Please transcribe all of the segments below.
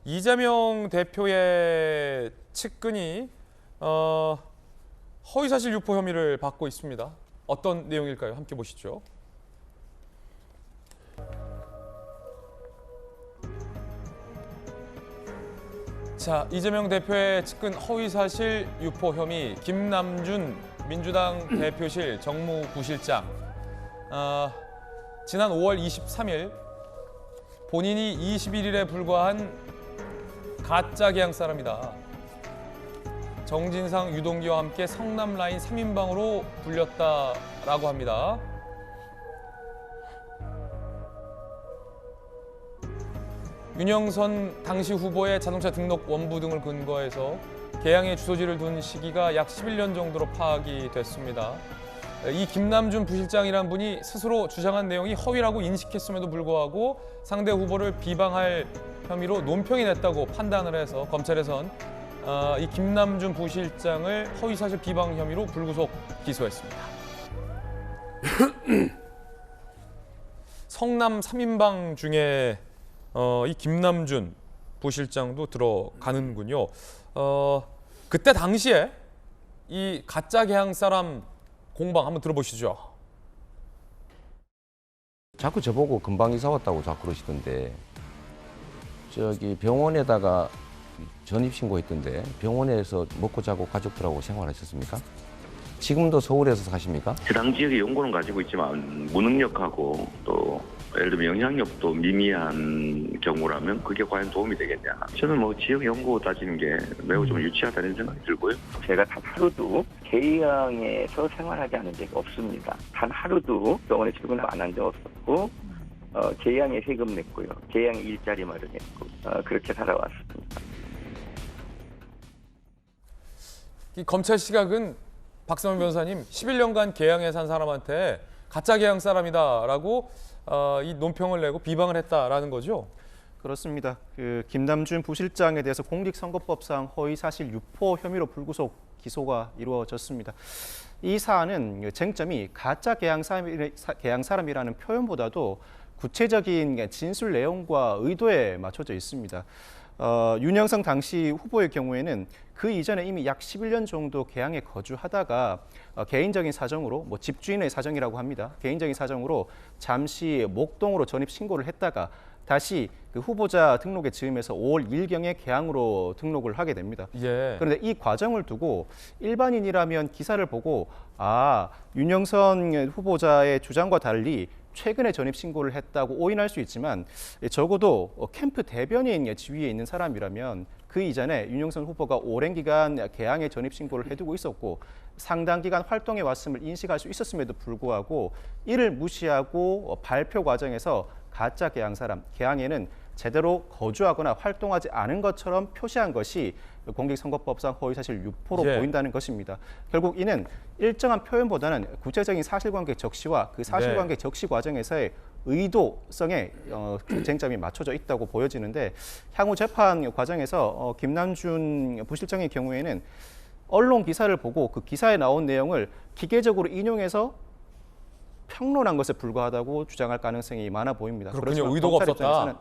이재명 대표의 측근이 허위사실 유포 혐의를 받고 있습니다. 어떤 내용일까요? 함께 보시죠. 자, 이재명 대표의 측근 허위사실 유포 혐의 김남준 민주당 대표실 정무부실장. 지난 5월 23일 본인이 21일에 불과한 가짜 계양 사람이다. 정진상, 유동규와 함께 성남 라인 3인방으로 불렸다라고 합니다. 윤영선 당시 후보의 자동차 등록 원부 등을 근거해서 계양의 주소지를 둔 시기가 약 11년 정도로 파악이 됐습니다. 이 김남준 부실장이란 분이 스스로 주장한 내용이 허위라고 인식했음에도 불구하고 상대 후보를 비방할 혐의로 논평이 냈다고 판단을 해서 검찰에선 이 김남준 부실장을 허위사실 비방 혐의로 불구속 기소했습니다. 성남 3인방 중에 이 김남준 부실장도 들어가는군요. 그때 당시에 이 가짜 계양 사람 공방 한번 들어보시죠. 자꾸 저보고 금방 이사 왔다고 자꾸 그러시던데 저기 병원에다가 전입신고했던데 병원에서 먹고 자고 가족들하고 생활하셨습니까? 지금도 서울에서 사십니까? 해당 지역의 연고는 가지고 있지만 무능력하고 또 예를 들면 영향력도 미미한 경우라면 그게 과연 도움이 되겠냐. 저는 뭐 지역 연고 따지는 게 매우 좀 유치하다는 생각이 들고요. 제가 단 하루도 계양에서 생활하지 않은 적이 없습니다. 단 하루도 병원에 출근 안 한 적 없었고 계양에 세금 냈고요. 계양에 일자리 마련했고 그렇게 살아왔습니다. 이 검찰 시각은 박성현 변호사님 11년간 계양에 산 사람한테 가짜 계양 사람이다라고 이 논평을 내고 비방을 했다라는 거죠. 그렇습니다. 그 김남준 부실장에 대해서 공직선거법상 허위사실 유포 혐의로 불구속 기소가 이루어졌습니다. 이 사안은 쟁점이 가짜 계양 사람이라는 표현보다도 구체적인 진술 내용과 의도에 맞춰져 있습니다. 윤영선 당시 후보의 경우에는 그 이전에 이미 약 11년 정도 계양에 거주하다가 개인적인 사정으로 집주인의 사정이라고 합니다. 개인적인 사정으로 잠시 목동으로 전입 신고를 했다가 다시 그 후보자 등록에 즈음해서 5월 1일경에 계양으로 등록을 하게 됩니다. 예. 그런데 이 과정을 두고 일반인이라면 기사를 보고 윤영선 후보자의 주장과 달리 최근에 전입신고를 했다고 오인할 수 있지만 적어도 캠프 대변인 지위에 있는 사람이라면 그 이전에 윤영선 후보가 오랜 기간 계양에 전입신고를 해두고 있었고 상당 기간 활동해 왔음을 인식할 수 있었음에도 불구하고 이를 무시하고 발표 과정에서 가짜 계양 사람, 계양에는 제대로 거주하거나 활동하지 않은 것처럼 표시한 것이 공직선거법상 허위사실 유포로 보인다는 것입니다. 결국 이는 일정한 표현보다는 구체적인 사실관계 적시와 그 사실관계 적시 과정에서의 의도성에 쟁점이 맞춰져 있다고 보여지는데 향후 재판 과정에서 김남준 부실장의 경우에는 언론 기사를 보고 그 기사에 나온 내용을 기계적으로 인용해서 평론한 것에 불과하다고 주장할 가능성이 많아 보입니다. 그렇군요. 의도가 없었다.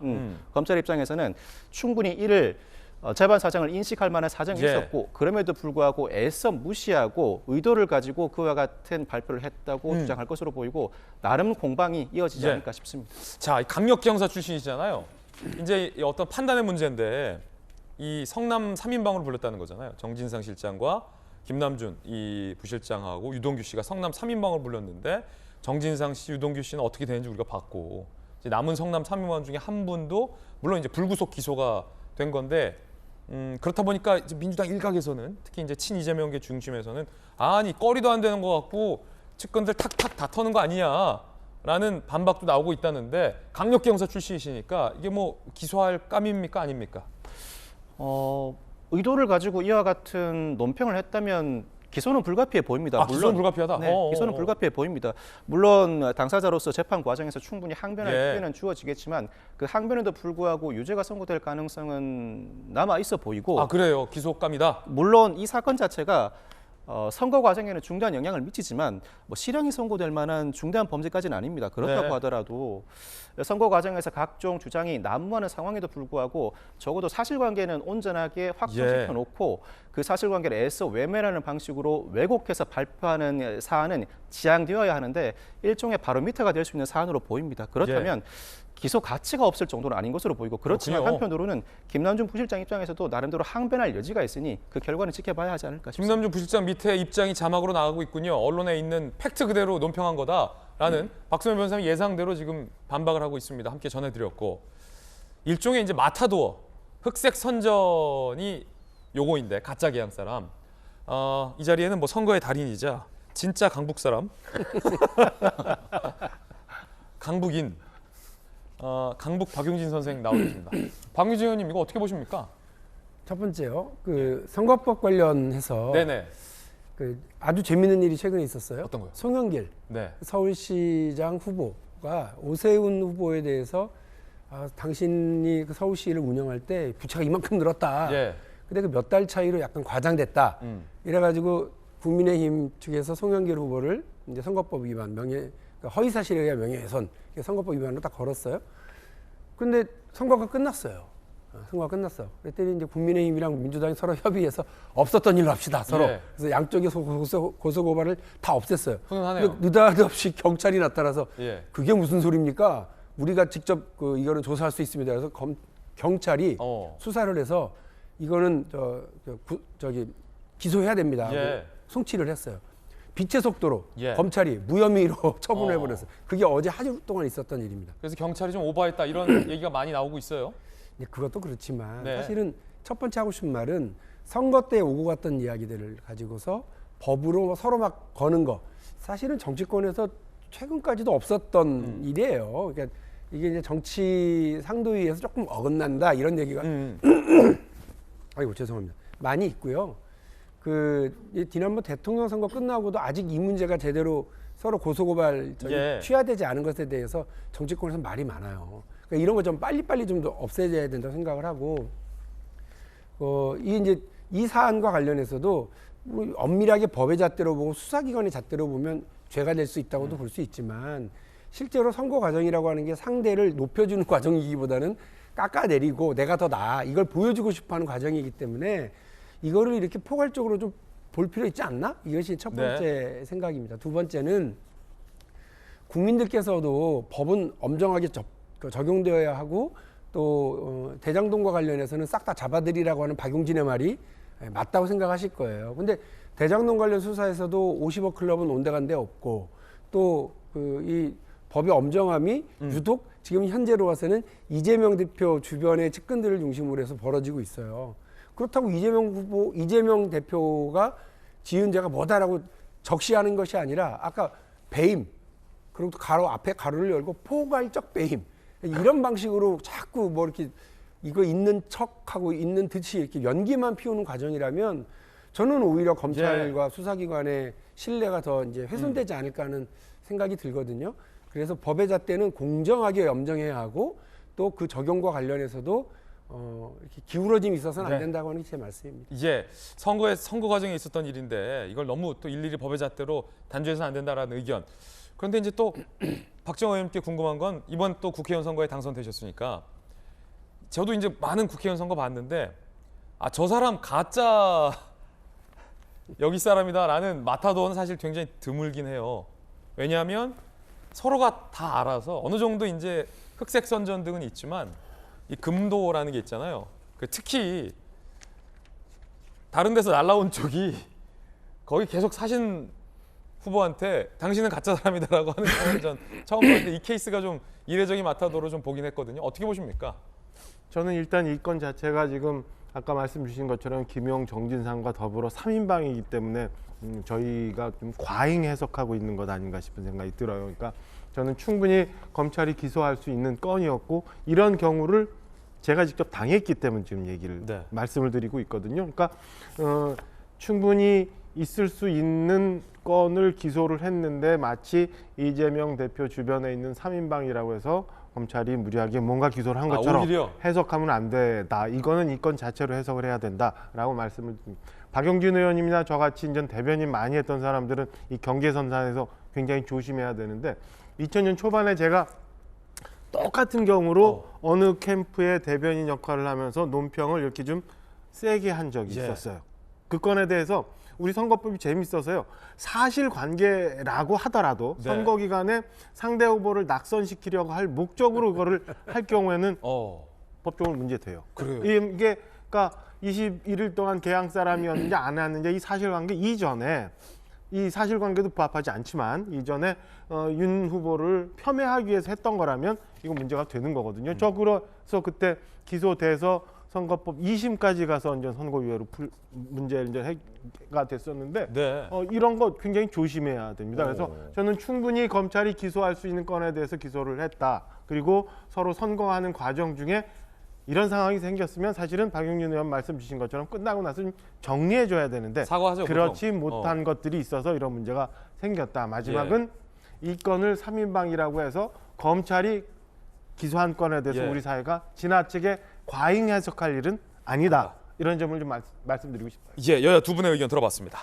검찰 입장에서는 충분히 이를 재반 사정을 인식할 만한 사정이 있었고 그럼에도 불구하고 애써 무시하고 의도를 가지고 그와 같은 발표를 했다고 주장할 것으로 보이고 나름 공방이 이어지지 않을까 싶습니다. 자, 강력기 형사 출신이시잖아요. 이제 어떤 판단의 문제인데 이 성남 3인방으로 불렸다는 거잖아요. 정진상 실장과 김남준 이 부실장하고 유동규 씨가 성남 3인방으로 불렸는데 정진상 씨, 유동규 씨는 어떻게 되는지 우리가 봤고 이제 남은 성남 3인방 중에 한 분도 물론 이제 불구속 기소가 된 건데 그렇다 보니까 이제 민주당 일각에서는 특히 이제 친 이재명계 중심에서는 아니 꺼리도 안 되는 것 같고 측근들 탁탁 다 터는 거 아니냐라는 반박도 나오고 있다는데 강력기 형사 출신이시니까 이게 뭐 기소할 감입니까 아닙니까? 의도를 가지고 이와 같은 논평을 했다면 기소는 불가피해 보입니다. 물론 기소는 불가피하다. 네, 기소는 불가피해 보입니다. 물론 당사자로서 재판 과정에서 충분히 항변할 기회는 주어지겠지만 그 항변에도 불구하고 유죄가 선고될 가능성은 남아 있어 보이고. 그래요. 기소감이다. 물론 이 사건 자체가 선거 과정에는 중대한 영향을 미치지만 뭐 실형이 선고될 만한 중대한 범죄까지는 아닙니다. 그렇다고 네. 하더라도 선거 과정에서 각종 주장이 난무하는 상황에도 불구하고 적어도 사실관계는 온전하게 확정시켜 놓고 그 사실관계를 애써 외면하는 방식으로 왜곡해서 발표하는 사안은 지양되어야 하는데 일종의 바로미터가 될 수 있는 사안으로 보입니다. 그렇다면 기소 가치가 없을 정도는 아닌 것으로 보이고 그렇지만 그렇군요. 한편으로는 김남준 부실장 입장에서도 나름대로 항변할 여지가 있으니 그 결과는 지켜봐야 하지 않을까 싶습니다. 김남준 부실장 밑에 입장이 자막으로 나가고 있군요. 언론에 있는 팩트 그대로 논평한 거다라는 박수면 변호사님 예상대로 지금 반박을 하고 있습니다. 함께 전해드렸고 일종의 이제 마타도어 흑색 선전이 요거인데 가짜 계양 사람. 이 자리에는 뭐 선거의 달인이자 진짜 강북 사람 강북인 강북 박용진 선생 나와 계십니다. 박용진 의원님 이거 어떻게 보십니까? 첫 번째요. 그 선거법 관련해서 네네. 그 아주 재밌는 일이 최근에 있었어요. 어떤 거요? 송영길 네. 서울시장 후보가 오세훈 후보에 대해서 당신이 그 서울시를 운영할 때 부채가 이만큼 늘었다. 예. 근데 그 몇 달 차이로 약간 과장됐다. 이래가지고 국민의힘 측에서 송영길 후보를 이제 선거법 위반 그러니까 허위사실에 의한 명예훼손 선거법 위반으로 딱 걸었어요. 근데 선거가 끝났어요. 선거가 끝났어. 그랬더니 이제 국민의힘이랑 민주당이 서로 협의해서 없었던 일로 합시다. 서로. 예. 그래서 양쪽의 고소고발을 다 없앴어요. 훈훈하네요. 근데 느닷없이 경찰이 나타나서 예. 그게 무슨 소리입니까? 우리가 직접 이거는 조사할 수 있습니다. 그래서 경찰이 수사를 해서 이거는 저기 기소해야 됩니다. 하고 예. 송치를 했어요. 빛의 속도로 예. 검찰이 무혐의로 처분을 해버렸어요. 그게 어제 하루 동안 있었던 일입니다. 그래서 경찰이 좀 오버했다 이런 얘기가 많이 나오고 있어요. 그것도 그렇지만 네. 사실은 첫 번째 하고 싶은 말은 선거 때 오고 갔던 이야기들을 가지고서 법으로 서로 막 거는 거 사실은 정치권에서 최근까지도 없었던 일이에요. 그러니까 이게 이제 정치 상도위에서 조금 어긋난다 이런 얘기가 아이고 죄송합니다. 많이 있고요. 지난번 대통령 선거 끝나고도 아직 이 문제가 제대로 서로 고소고발 취하되지 않은 것에 대해서 정치권에서 말이 많아요. 그러니까 이런 거 좀 빨리빨리 좀 더 없애져야 된다고 생각을 하고, 이 사안과 관련해서도 엄밀하게 법의 잣대로 보고 수사기관의 잣대로 보면 죄가 될 수 있다고도 볼 수 있지만 실제로 선거 과정이라고 하는 게 상대를 높여주는 과정이기보다는 깎아내리고 내가 더 나아 이걸 보여주고 싶어하는 과정이기 때문에 이거를 이렇게 포괄적으로 좀 볼 필요 있지 않나? 이것이 첫 번째 생각입니다. 두 번째는 국민들께서도 법은 엄정하게 적용되어야 하고 또 대장동과 관련해서는 싹 다 잡아들이라고 하는 박용진의 말이 맞다고 생각하실 거예요. 근데 대장동 관련 수사에서도 50억 클럽은 온데간데 없고 또 이 법의 엄정함이 유독 지금 현재로 와서는 이재명 대표 주변의 측근들을 중심으로 해서 벌어지고 있어요. 그렇다고 이재명 대표가 지은 죄가 뭐다라고 적시하는 것이 아니라 아까 배임 그리고 또 앞에 가로를 열고 포괄적 배임 이런 방식으로 자꾸 뭐 이렇게 이거 있는 척하고 있는 듯이 이렇게 연기만 피우는 과정이라면 저는 오히려 검찰과 수사기관의 신뢰가 더 이제 훼손되지 않을까 하는 생각이 들거든요. 그래서 법의 잣대는 공정하게 염정해야 하고 또 그 적용과 관련해서도 이렇게 기울어짐이 있어서는 안 된다고 하는 게 제 말씀입니다. 이제 선거 과정에 있었던 일인데 이걸 너무 또 일일이 법의 잣대로 단죄해서는 안 된다라는 의견. 그런데 이제 또 박정호 의원님께 궁금한 건 이번 또 국회의원 선거에 당선되셨으니까 저도 이제 많은 국회의원 선거 봤는데 저 사람 가짜 여기 사람이다라는 마타도어는 사실 굉장히 드물긴 해요. 왜냐하면 서로가 다 알아서 어느 정도 이제 흑색 선전 등은 있지만 이 금도라는 게 있잖아요. 특히 다른 데서 날라온 쪽이 거기 계속 사신 후보한테 당신은 가짜 사람이다라고 하는 경우는 전 처음 봤는데 이 케이스가 좀 이례적인 마타도로 좀 보긴 했거든요. 어떻게 보십니까? 저는 일단 이 건 자체가 지금 아까 말씀 주신 것처럼 김용 정진상과 더불어 3인방이기 때문에 저희가 좀 과잉 해석하고 있는 것 아닌가 싶은 생각이 들어요. 그러니까 저는 충분히 검찰이 기소할 수 있는 건이었고 이런 경우를 제가 직접 당했기 때문에 지금 말씀을 드리고 있거든요. 그러니까 충분히 있을 수 있는 건을 기소를 했는데 마치 이재명 대표 주변에 있는 3인방이라고 해서 검찰이 무리하게 뭔가 기소를 한 아, 것처럼 오히려? 해석하면 안 된다. 이거는 이 건 자체로 해석을 해야 된다라고 말씀을 드립니다. 박용진 의원님이나 저같이 이제 대변인 많이 했던 사람들은 이 경계선상에서 굉장히 조심해야 되는데 2000년 초반에 제가 똑같은 경우로 어느 캠프의 대변인 역할을 하면서 논평을 이렇게 좀 세게 한 적이 예. 있었어요. 그 건에 대해서 우리 선거법이 재밌어서요. 사실관계라고 하더라도 네. 선거 기간에 상대 후보를 낙선시키려고 할 목적으로 그거를 할 경우에는 법적으로 문제돼요. 그래요? 이게 그러니까 21일 동안 개항 사람이었는지 안 했는지 이 사실관계 이전에 이 사실관계도 부합하지 않지만 이전에 윤 후보를 폄훼하기 위해서 했던 거라면 이거 문제가 되는 거거든요. 저 그래서 그때 기소돼서 선거법 2심까지 가서 이제 선거유예로 문제 이제 해가 됐었는데 네. 이런 거 굉장히 조심해야 됩니다. 그래서 저는 충분히 검찰이 기소할 수 있는 건에 대해서 기소를 했다. 그리고 서로 선거하는 과정 중에 이런 상황이 생겼으면 사실은 박용진 의원 말씀 주신 것처럼 끝나고 나서 좀 정리해줘야 되는데 사과하죠, 그렇지 보통. 못한 것들이 있어서 이런 문제가 생겼다. 마지막은 이 건을 3인방이라고 해서 검찰이 기소한 건에 대해서 예. 우리 사회가 지나치게 과잉 해석할 일은 아니다. 이런 점을 좀 말씀드리고 싶어요. 예, 여야 두 분의 의견 들어봤습니다.